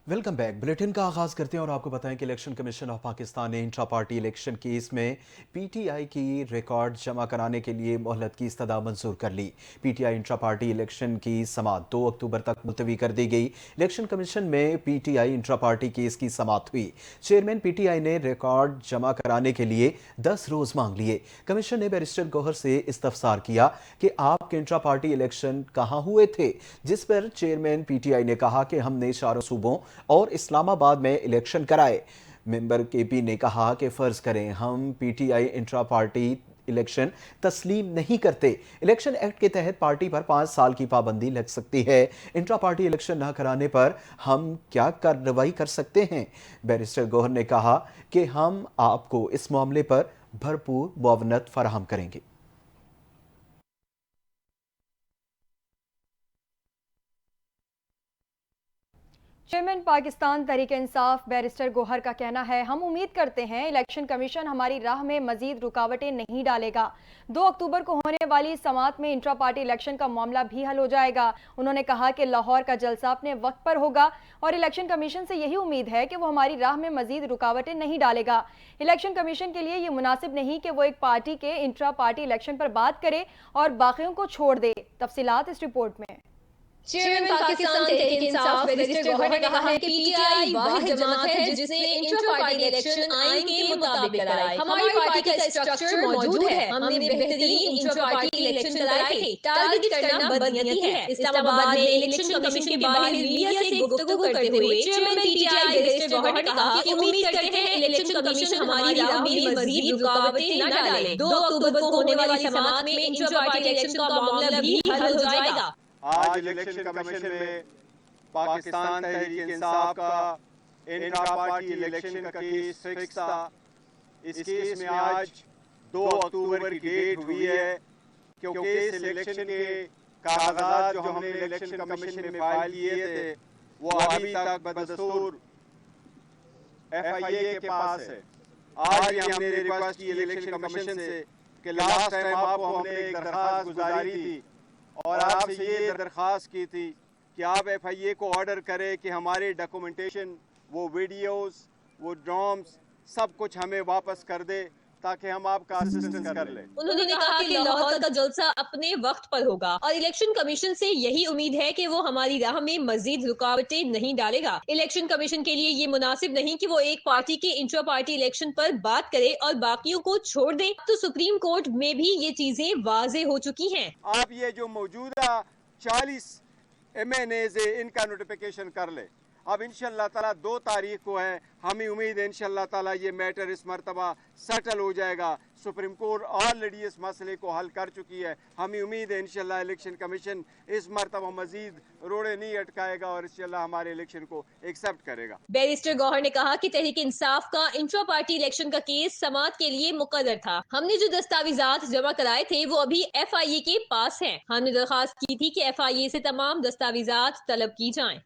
Welcome back. Bulletin का आगाज करते हैं और आपको बताएं कि इलेक्शन कमीशन ऑफ पाकिस्तान ने इंट्रा पार्टी इलेक्शन केस में पीटीआई की रिकॉर्ड जमा कराने के लिए मोहलत की इस्तदा मंजूर कर ली। पीटीआई इंट्रा पार्टी इलेक्शन की समाअत 2 अक्टूबर तक मुलतवी कर दी गई। इलेक्शन कमीशन में पीटीआई इंट्रा पार्टी केस की समाअत हुई। चेयरमैन पीटीआई ने रिकॉर्ड जमा कराने के लिए 10 रोज मांग लिए। कमीशन ने बैरिस्टर गौहर से इस्तफसार किया कि आपके इंट्रा पार्टी इलेक्शन कहाँ हुए थे, जिस पर चेयरमैन पीटीआई ने कहा कि हमने चारों सूबों और इस्लामाबाद में इलेक्शन कराए। मेंबर केपी ने कहा कि फर्ज करें हम पीटीआई इंट्रा पार्टी इलेक्शन तस्लीम नहीं करते। इलेक्शन एक्ट के तहत पार्टी पर 5 साल की पाबंदी लग सकती है। इंट्रा पार्टी इलेक्शन न कराने पर हम क्या कार्रवाई कर सकते हैं? बैरिस्टर गौहर ने कहा कि हम आपको इस मामले पर भरपूर मुआवनत फराहम करेंगे। चेयरमैन पाकिस्तान तहरीक इंसाफ बैरिस्टर गौहर का कहना है, हम उम्मीद करते हैं इलेक्शन कमीशन हमारी राह में मजीद रुकावटें नहीं डालेगा। 2 अक्टूबर को होने वाली समाअत में इंट्रा पार्टी इलेक्शन का मामला भी हल हो जाएगा। उन्होंने कहा कि लाहौर का जलसा अपने वक्त पर होगा और इलेक्शन कमीशन से यही उम्मीद है कि वो हमारी राह में मजीद रुकावटें नहीं डालेगा। इलेक्शन कमीशन के लिए ये मुनासिब नहीं कि वो एक पार्टी के इंट्रा पार्टी इलेक्शन पर बात करे और बाकियों को छोड़ दे। तफसीलात इस रिपोर्ट में। चेयरमैन पाकिस्तान तहरीक इंसाफ बैरिस्टर गौहर ने कहा है कि पीटीआई वाहिद जमात है जिसने इंटर पार्टी इलेक्शन आइन के मुताबिक कराए। हमारी पार्टी का स्ट्रक्चर मौजूद है। हमने बेहतरीन इंटर पार्टी इलेक्शन कराए थे। टारगेट करना बदनीयती है। इस्लामाबाद में इलेक्शन कमीशन के बाहर मीडिया से गुफ्तगू करते हुए चेयरमैन पीटीआई बैरिस्टर गौहर ने कहा कि उम्मीद करते हैं इलेक्शन कमीशन हमारी राह में मजीद रुकावटें न डाले। 2 अक्टूबर को होने वाली समाअत में इंटर पार्टी इलेक्शन का मामला भी हल हो जाएगा। आज इलेक्शन कमीशन में पाकिस्तान तहरीक इंसाफ का इंट्रा पार्टी इलेक्शन का केस फिक्स था। इस केस में आज 2 अक्टूबर की डेट हुई है, क्योंकि इस इलेक्शन के कागजात जो हमने इलेक्शन कमीशन में फाइल किए थे वो अभी तक बदस्तूर FIA के पास है। आज भी हमने रिक्वेस्ट की इलेक्शन कमीशन से कि लास्ट टाइम आपको हमने एक दरखास्त गुजारी थी और आपसे ये दरख्वास्त की थी कि आप FIA को ऑर्डर करें कि हमारे डॉक्यूमेंटेशन, वो वीडियोस, वो ड्राम्स, सब कुछ हमें वापस कर दे ताकि हम आपका असिस्टेंस कर लें। उन्होंने कहा कि लाहौर का जलसा अपने वक्त पर होगा और इलेक्शन कमीशन से यही उम्मीद है कि वो हमारी राह में मजीद रुकावटें नहीं डालेगा। इलेक्शन कमीशन के लिए ये मुनासिब नहीं कि वो एक पार्टी के इंट्रा पार्टी इलेक्शन पर बात करे और बाकियों को छोड़ दे। तो सुप्रीम कोर्ट में भी ये चीजें वाजे हो चुकी हैं। आप ये जो मौजूदा 40 MNAs इनका नोटिफिकेशन कर ले। अब इंशाल्लाह ताला 2 तारीख को है, हमें उम्मीद है इंशाल्लाह ताला ये मैटर इस मरतबा सेटल हो जाएगा। सुप्रीम कोर्ट ऑलरेडी इस मसले को हल कर चुकी है। हमें उम्मीद है इंशाल्लाह इलेक्शन कमीशन इस मरतबा मजीद रोड़े नहीं अटकाएगा और इंशाल्लाह हमारे इलेक्शन को एक्सेप्ट करेगा। बैरिस्टर गौहर ने कहा कि तहरीक इंसाफ का इंट्रा पार्टी इलेक्शन का केस समाअत के लिए मुकर्रर था। हमने जो दस्तावेजात जमा कराए थे वो अभी FIA के पास हैं। हमने दरखास्त की थी कि FIA से तमाम दस्तावेजात तलब की जाएं।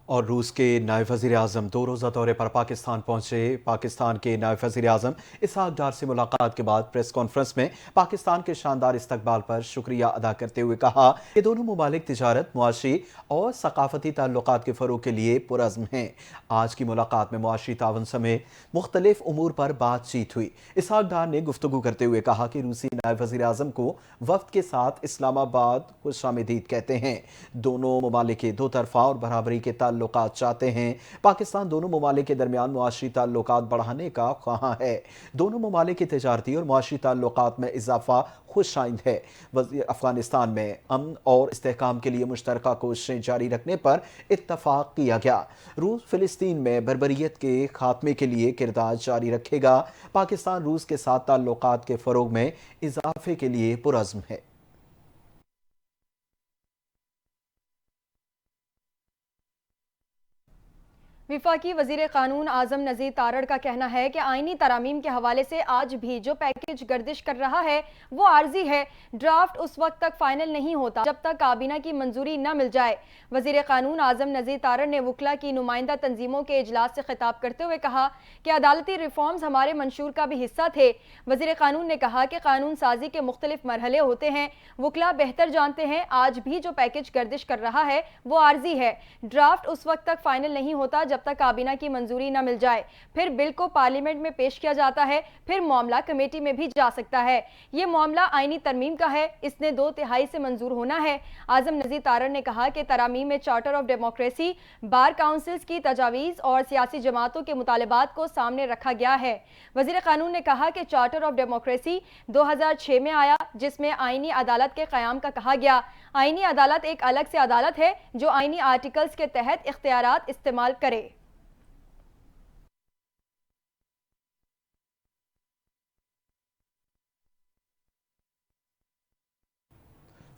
और रूस के नायब वज़ीर आज़म 2 रोज़ा दौरे पर पाकिस्तान पहुंचे। पाकिस्तान के नायब वज़ीर आज़म इसहाक डार से मुलाकात के बाद प्रेस कॉन्फ्रेंस में पाकिस्तान के शानदार इस्तकबाल पर शुक्रिया अदा करते हुए कहा कि दोनों मुमालिक तिजारत, मुआशी और सकाफती ताल्लुकात के फ़रोग़ के लिए पुरज़्म हैं। आज की मुलाकात में मुआशी तावन समेत मुख्तलिफ उमूर पर बातचीत हुई। इसहाक डार ने गुफ्तगू करते हुए कहा कि रूसी नायब वज़ीर आज़म को वफ़द के साथ इस्लामाबाद खुशामदीद कहते हैं। दोनों मुमालिक के दो तरफ़ा और बराबरी के ताल्लुकात चाहते हैं। पाकिस्तान दोनों मुमालिक के दरमियान मुआशी ताल्लुकात बढ़ाने का ख्वाहां है। दोनों मुमालिक के तिजारती और मुआशी ताल्लुकात में इजाफा खुशाइंद है। अफगानिस्तान में अमन और इस्तेहकाम के लिए मुश्तरका कोशिशें जारी रखने पर इत्तफाक किया गया। रूस फिलिस्तीन में बर्बरियत के खात्मे के लिए किरदार जारी रखेगा। पाकिस्तान रूस के साथ ताल्लुकात के फरोग में इजाफे के लिए पुरज़्म है। वफाकी वजीर कानून आजम नज़ीर तारड़ का कहना है कि आईनी तरामीम के हवाले से आज भी जो पैकेज गर्दिश कर रहा है वो आर्जी है। ड्राफ्ट उस वक्त तक फाइनल नहीं होता जब तक काबीना की मंजूरी न मिल जाए। वजीर कानून आजम नज़ीर तारड़ ने वकला की नुमाइंदा तंजीमों के इजलास से खिताब करते हुए कहा कि अदालती रिफॉर्म्स हमारे मंशूर का भी हिस्सा थे। वजीर कानून ने कहा कि कानून साजी के मुख्तलिफ मरहले होते हैं, वकला बेहतर जानते हैं। आज भी जो पैकेज गर्दिश कर रहा है वो आर्जी है। ड्राफ्ट उस वक्त तक फाइनल नहीं होता जब तक काबीना की मंजूरी न मिल जाए। फिर बिल को पार्लियामेंट में पेश किया जाता है, फिर मामला कमेटी में भी जा सकता है। ये मामला आईनी तरमीम का है, इसने 2/3 से मंजूर होना है। आजम नज़ीर तारड़ ने कहा कि तरामीम में charter of democracy, bar councils की तजावीज़ और सियासी जमातों के मुतालबात को सामने रखा गया है। वज़ीर कानून ने कहा कि चार्टर ऑफ डेमोक्रेसी 2006 में आया, जिसमें आईनी अदालत के क़याम का कहा गया। आईनी अदालत एक अलग से अदालत है जो आईनी आर्टिकल्स के तहत इख्तियारात इस्तेमाल करे।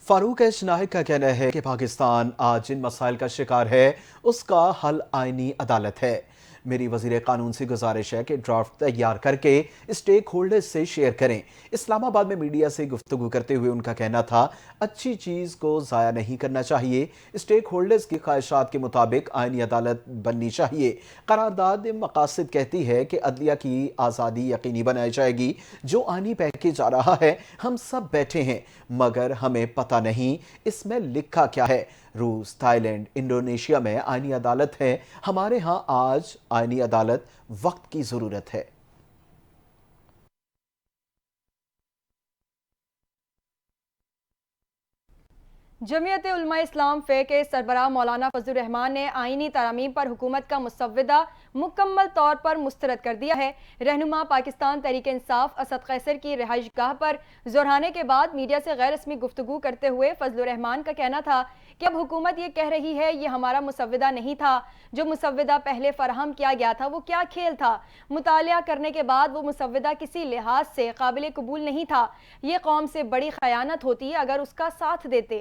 फारूक एच नाहिक का कहना है कि पाकिस्तान आज जिन मसाइल का शिकार है उसका हल आईनी अदालत है। मेरी वजीर कानून से गुजारिश है कि ड्राफ्ट तैयार करके स्टेक होल्डर्स से शेयर करें। इस्लामाबाद में मीडिया से गुफ्तगू करते हुए उनका कहना था, अच्छी चीज़ को ज़ाया नहीं करना चाहिए। स्टेक होल्डर्स की ख्वाहिशात के मुताबिक आईनी अदालत बननी चाहिए। करारदाद मकासद कहती है कि अदलिया की आज़ादी यकीनी बनाई जाएगी। जो आईनी पैकेज आ रहा है हम सब बैठे हैं, मगर हमें पता नहीं इसमें लिखा क्या है। रूस, थाईलैंड, इंडोनेशिया में आईनी अदालत है, हमारे यहाँ आज आईनी अदालत वक्त की जरूरत है। जमीयत उलमा इस्लाम फ़े के सरबराह मौलाना फजलुर रहमान ने आईनी तरामीम पर हुकूमत का मुसव्वदा मुकम्मल तौर पर मुस्तरद कर दिया है। रहनुमा पाकिस्तान तहरीक इंसाफ असद कैसर की रिहाइश गाह पर जोराने के बाद मीडिया से गैर रस्मी गुफ्तगू करते हुए फजलुर रहमान का कहना था कि अब हुकूमत ये कह रही है ये हमारा मुसव्वदा नहीं था। जो मुसव्वदा पहले फराहम किया गया था वो क्या खेल था। मुतालिया करने के बाद वो मुसव्वदा किसी लिहाज से काबिल कबूल नहीं था। ये कौम से बड़ी खयानत होती अगर उसका साथ देते।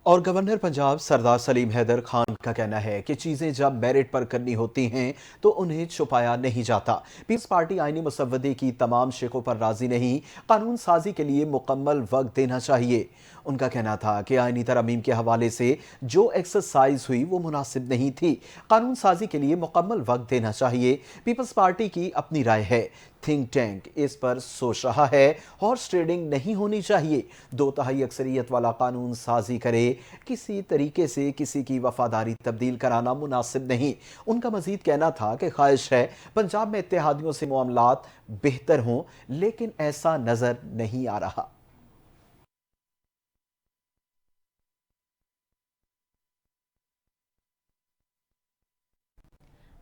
और गवर्नर पंजाब सरदार सलीम हैदर खान का कहना है कि चीज़ें जब मेरिट पर करनी होती हैं तो उन्हें छुपाया नहीं जाता। पीपल्स पार्टी आईनी मुसव्वदे की तमाम शिकों पर राजी नहीं, कानून साजी के लिए मुकम्मल वक्त देना चाहिए। उनका कहना था कि आईनी तरमीम के हवाले से जो एक्सरसाइज हुई वो मुनासिब नहीं थी। कानून साजी के लिए मुकम्मल वक्त देना चाहिए। पीपल्स पार्टी की अपनी राय है, थिंक टैंक इस पर सोच रहा है। हॉर्स ट्रेडिंग नहीं होनी चाहिए। 2/3 अक्सरियत वाला कानून साजी करे। किसी तरीके से किसी की वफादारी तब्दील कराना मुनासिब नहीं। उनका मजीद कहना था कि ख्वाहिश है पंजाब में इत्तेहादियों से मामलात बेहतर हों, लेकिन ऐसा नजर नहीं आ रहा।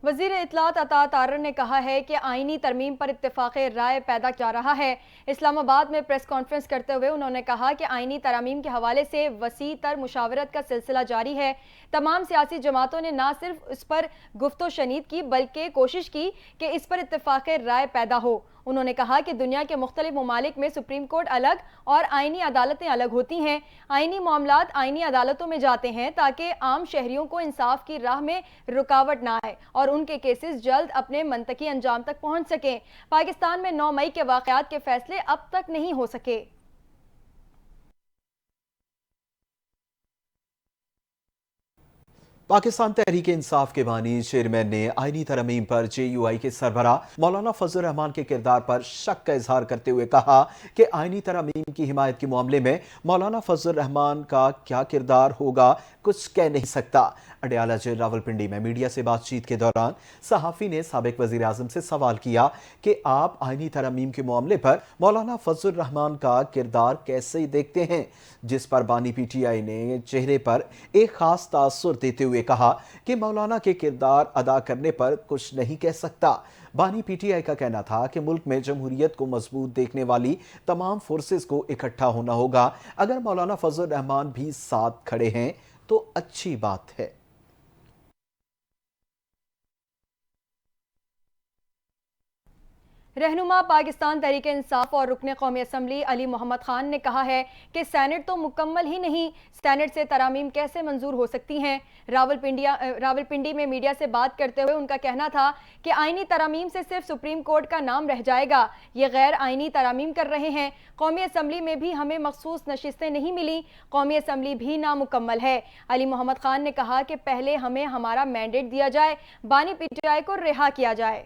वज़ीर इत्तलात अता तारड़ ने कहा है कि आईनी तरमीम पर इत्तेफाक राय पैदा जा रहा है। इस्लामाबाद में प्रेस कॉन्फ्रेंस करते हुए उन्होंने कहा कि आईनी तरमीम के हवाले से वसी तर मुशावरत का सिलसिला जारी है। तमाम सियासी जमातों ने ना सिर्फ इस पर गुफ्तो शनीद की बल्कि कोशिश की कि इस पर इत्तेफाक राय पैदा हो। उन्होंने कहा कि दुनिया के मुख्तलिफ ममालिक में सुप्रीम कोर्ट अलग और आईनी अदालतें अलग होती हैं। आईनी मामलात आईनी अदालतों में जाते हैं ताकि आम शहरियों को इंसाफ की राह में रुकावट ना आए और उनके केसेस जल्द अपने मंतकी अंजाम तक पहुंच सकें। पाकिस्तान में 9 मई के वाक़यात के फैसले अब तक नहीं हो सके। पाकिस्तान तहरीक इंसाफ के बानी चेयरमैन ने आईनी तरमीम पर JUI के सरबरा मौलाना फजल रहमान के किरदार पर शक का इजहार करते हुए कहा कि आईनी तरमीम की हिमायत के मामले में मौलाना फजल रहमान का क्या किरदार होगा कुछ कह नहीं सकता। अडयाला जेल रावलपिंडी में मीडिया से बातचीत के दौरान सहाफ़ी ने साबिक वज़ीर आज़म से सवाल किया कि आप आईनी तरमीम के मामले पर मौलाना फजल रहमान का किरदार कैसे देखते हैं, जिस पर बानी PTI ने चेहरे पर एक खास तासुर देते हुए कहा कि मौलाना के किरदार अदा करने पर कुछ नहीं कह सकता। बानी PTI का कहना था कि मुल्क में जमहूरियत को मजबूत देखने वाली तमाम फोर्सेस को इकट्ठा होना होगा। अगर मौलाना फजल रहमान भी साथ खड़े हैं तो अच्छी बात है। رہنما پاکستان تحریک انصاف اور رکن قومی اسمبلی علی محمد خان نے کہا ہے کہ سینٹ تو مکمل ہی نہیں، سینٹ سے ترامیم کیسے منظور ہو سکتی ہیں۔ راولپنڈی میں میڈیا سے بات کرتے ہوئے ان کا کہنا تھا کہ آئینی ترامیم سے صرف سپریم کورٹ کا نام رہ جائے گا، یہ غیر آئینی ترامیم کر رہے ہیں۔ قومی اسمبلی میں بھی ہمیں مخصوص نشستیں نہیں ملی، قومی اسمبلی بھی نامکمل ہے۔ علی محمد خان نے کہا کہ پہلے ہمیں ہمارا مینڈیٹ دیا جائے، بانی پی ٹی آئی کو رہا کیا جائے۔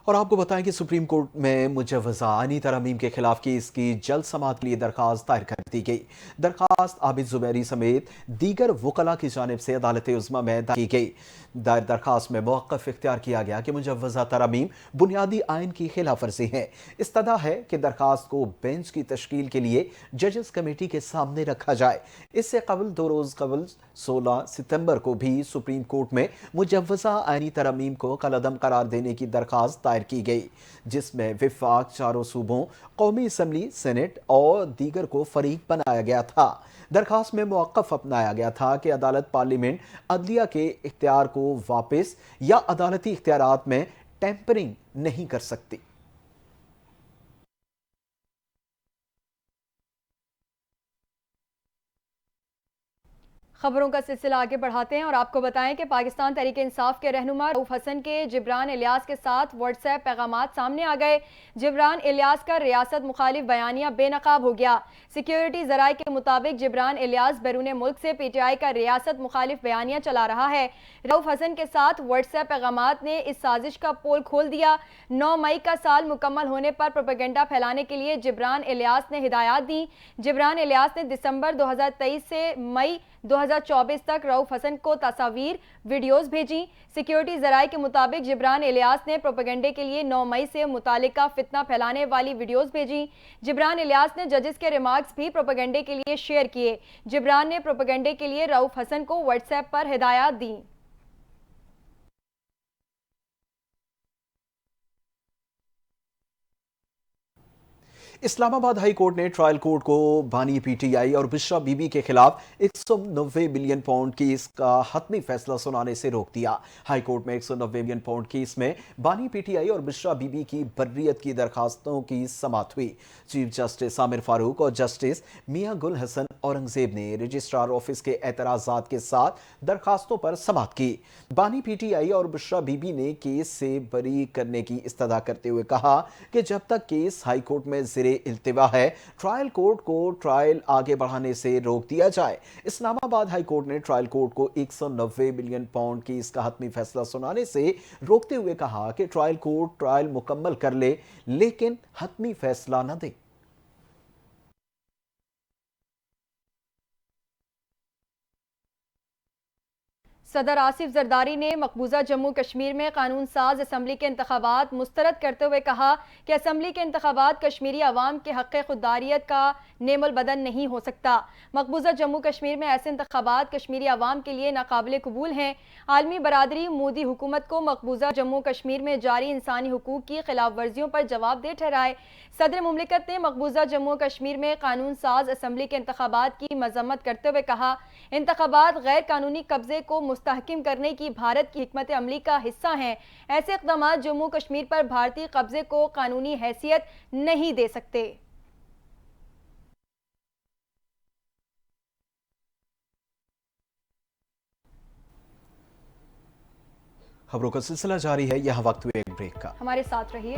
اور آپ کو بتائیں کہ سپریم کورٹ میں مجوزہ آئینی ترامیم کے خلاف کیس کی جلد سماعت کے لیے درخواست دائر کر دی گئی۔ درخواست عابد زبیری سمیت دیگر وکلاء کی جانب سے عدالت عظمیٰ میں دائر کی گئی۔ درخواست میں موقف اختیار کیا گیا کہ مجوزہ ترامیم بنیادی آئین کی خلاف ورزی ہے۔ استدعا ہے کہ درخواست کو بینچ کی تشکیل کے لیے ججز کمیٹی کے سامنے رکھا جائے۔ اس سے قبل 2 روز قبل 16 ستمبر کو بھی سپریم کورٹ میں مجوزہ آئینی ترامیم کو کالعدم قرار دینے کی درخواست دائر کی گئی، جس میں وفاق، چاروں صوبوں، قومی اسمبلی، سینٹ اور دیگر کو فریق بنایا گیا تھا۔ درخواست میں موقف اپنایا گیا تھا کہ عدالت پارلیمنٹ عدلیہ کے اختیار کو واپس یا عدالتی اختیارات میں ٹیمپرنگ نہیں کر سکتی۔ خبروں کا سلسلہ آگے بڑھاتے ہیں اور آپ کو بتائیں کہ پاکستان تحریک انصاف کے رہنما رؤف حسن کے جبران الیاس کے ساتھ واٹس ایپ پیغامات سامنے آ گئے۔ جبران الیاس کا ریاست مخالف بیانیہ بے نقاب ہو گیا۔ سیکیورٹی ذرائع کے مطابق جبران الیاس بیرون ملک سے پی ٹی آئی کا ریاست مخالف بیانیہ چلا رہا ہے۔ رؤف حسن کے ساتھ واٹس ایپ پیغامات نے اس سازش کا پول کھول دیا۔ 9 مئی کا سال مکمل ہونے پر پروپیگنڈا پھیلانے کے لیے جبران الیاس نے ہدایات دیں۔ جبران الیاس نے دسمبر 2023 سے مئی 2024 تک رؤف حسن کو تصاویر، ویڈیوز بھیجیں۔ سیکیورٹی ذرائع کے مطابق جبران الیاس نے پروپیگنڈے کے لیے 9 مئی سے متعلقہ فتنہ پھیلانے والی ویڈیوز بھیجیں۔ جبران الیاس نے ججز کے ریمارکس بھی پروپیگنڈے کے لیے شیئر کیے۔ جبران نے پروپیگنڈے کے لیے رؤف حسن کو واٹس ایپ پر ہدایات دیں۔ اسلام آباد ہائی کورٹ نے ٹرائل کورٹ کو بانی پی ٹی آئی اور بشرا بی بی کے خلاف 190 ملین پاؤنڈ کیس کا حتمی فیصلہ سنانے سے روک دیا۔ ہائی کورٹ میں 190 ملین پاؤنڈ کیس میں بانی پی ٹی آئی اور بشرا بی بی کی بریت کی درخواستوں کی سماعت ہوئی۔ چیف جسٹس عامر فاروق اور جسٹس میاں گل حسن اورنگزیب نے رجسٹرار آفس کے اعتراضات کے ساتھ درخواستوں پر سماعت کی۔ بانی پی ٹی آئی اور بشرا بی بی نے کیس سے بری کرنے کی استدعا کرتے ہوئے کہا کہ جب تک کیس ہائی کورٹ میں زیر التوا ہے، ٹرائل کورٹ کو ٹرائل آگے بڑھانے سے روک دیا جائے۔ اسلام آباد ہائی کورٹ نے ٹرائل کورٹ کو 190 ملین پاؤنڈ کیس کا حتمی فیصلہ سنانے سے روکتے ہوئے کہا کہ ٹرائل کورٹ ٹرائل مکمل کر لے لیکن حتمی فیصلہ نہ دے۔ صدر آصف زرداری نے مقبوضہ جموں کشمیر میں قانون ساز اسمبلی کے انتخابات مسترد کرتے ہوئے کہا کہ اسمبلی کے انتخابات کشمیری عوام کے حق خودداریت کا نعم البدن نہیں ہو سکتا۔ مقبوضہ جموں کشمیر میں ایسے انتخابات کشمیری عوام کے لیے ناقابل قبول ہیں۔ عالمی برادری مودی حکومت کو مقبوضہ جموں کشمیر میں جاری انسانی حقوق کی خلاف ورزیوں پر جواب دہ ٹھہرائے۔ صدر مملکت نے مقبوضہ جموں کشمیر میں قانون ساز اسمبلی کے انتخابات کی مذمت کرتے ہوئے کہا، انتخابات غیر قانونی قبضے کو مستحکم کرنے کی بھارت کی حکمت عملی کا حصہ ہیں۔ ایسے اقدامات جموں کشمیر پر بھارتی قبضے کو قانونی حیثیت نہیں دے سکتے۔ خبروں کا سلسلہ جاری ہے، یہاں وقت ہوئے ایک بریک کا۔ ہمارے ساتھ رہیے۔